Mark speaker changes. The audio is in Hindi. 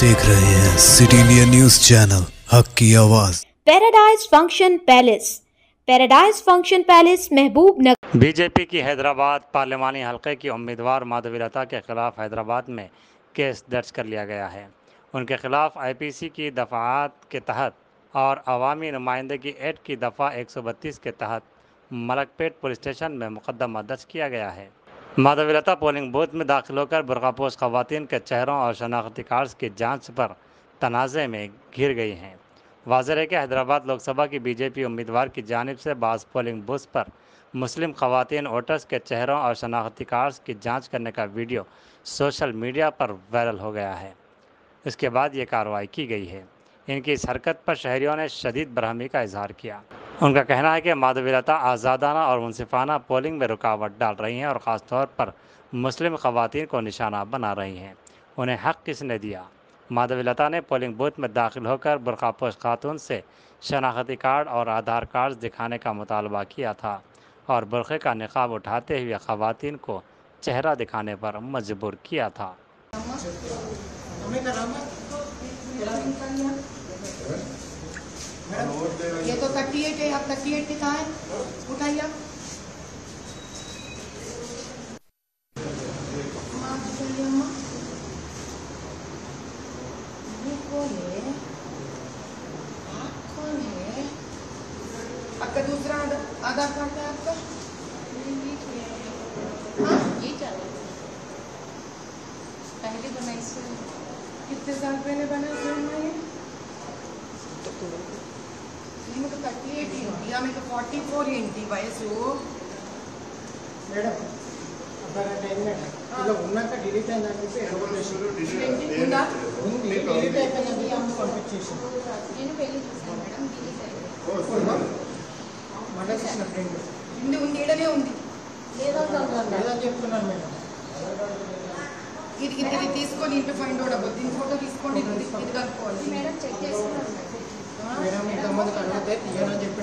Speaker 1: देख रहे हैं सिटी इंडिया न्यूज चैनल, हक की आवाज।
Speaker 2: Paradise function palace, paradise function palace महबूब नगर।
Speaker 3: बीजेपी की हैदराबाद पार्लिमानी हलके की उम्मीदवार माधवीलता के खिलाफ हैदराबाद में केस दर्ज कर लिया गया है। उनके खिलाफ आईपीसी की दफ़ात के तहत और अवामी नुमाइंदगी एक्ट की दफ़ा 132 के तहत मलकपेट पुलिस स्टेशन में मुकदमा दर्ज किया गया है। माधवीलता पोलिंग बूथ में दाखिल होकर बुर्कापोश खवातीन के चेहरों और शनाख्ती कार्ड्स की जांच पर तनाज़े में घिर गई हैं। वाज़ेह है कि हैदराबाद लोकसभा की बीजेपी उम्मीदवार की जानिब से बाज़ पोलिंग बूथ पर मुस्लिम खवातीन वोटर्स के चेहरों और शनाख्ती कार्ड्स की जांच करने का वीडियो सोशल मीडिया पर वायरल हो गया है। इसके बाद ये कार्रवाई की गई है। इनकी इस हरकत पर शहरियों ने शदीद बरहमी का इजहार किया। उनका कहना है कि माधवीलता आज़ादाना और मुनसिफाना पोलिंग में रुकावट डाल रही हैं और ख़ास तौर पर मुस्लिम खवातीन को निशाना बना रही हैं। उन्हें हक़ किसने दिया? माधवीलता ने पोलिंग बूथ में दाखिल होकर बुर्कापोश खातून से शनाख्ती कार्ड और आधार कार्ड दिखाने का मुतालबा किया था और बुर्क़े का निकाब उठाते हुए खवातीन को चेहरा दिखाने पर मजबूर किया था।
Speaker 4: ये तो 38 है, आप 38 की कहाँ है? उठाइए आप। ये कौन है? आप कौन है? आपका दूसरा आधार कार्ड है आपका? हाँ? ये क्या है? पहले बनाई से कितने साल पहले बना ये? మీకు 38 ఏంటి? ఆమెకు 44 ఏంటి వయసు?
Speaker 5: మేడం అబ్బారంటే ఏంటంటే ఇలా ఉన్నాక డిలీట్ అయిందని చెప్పి
Speaker 4: ఉందా?
Speaker 5: ఉంది, డిలీట్ అయిపోయింది, ఆమె పంపించేసాను.
Speaker 4: నేను పెళ్లి చేశాను మేడం, డిలీట్ అయిపోయింది.
Speaker 5: మళ్ళీ చేసిన ఫ్రెండ్
Speaker 4: ఉంది ఈడనే ఉంది
Speaker 5: లేదని చెప్తున్నాను మేడం.
Speaker 4: ఇది తీసుకొని ఇంటి ఫైండ్ అవుట్ అవ్వదు. దీని ఫోటో తీసుకోండి, ఇది కలుపుకోవాలి మేడం. చెక్ చేసుకున్నాను
Speaker 5: మేడం ఇంతమంది అడిగితే తీయనని చెప్పి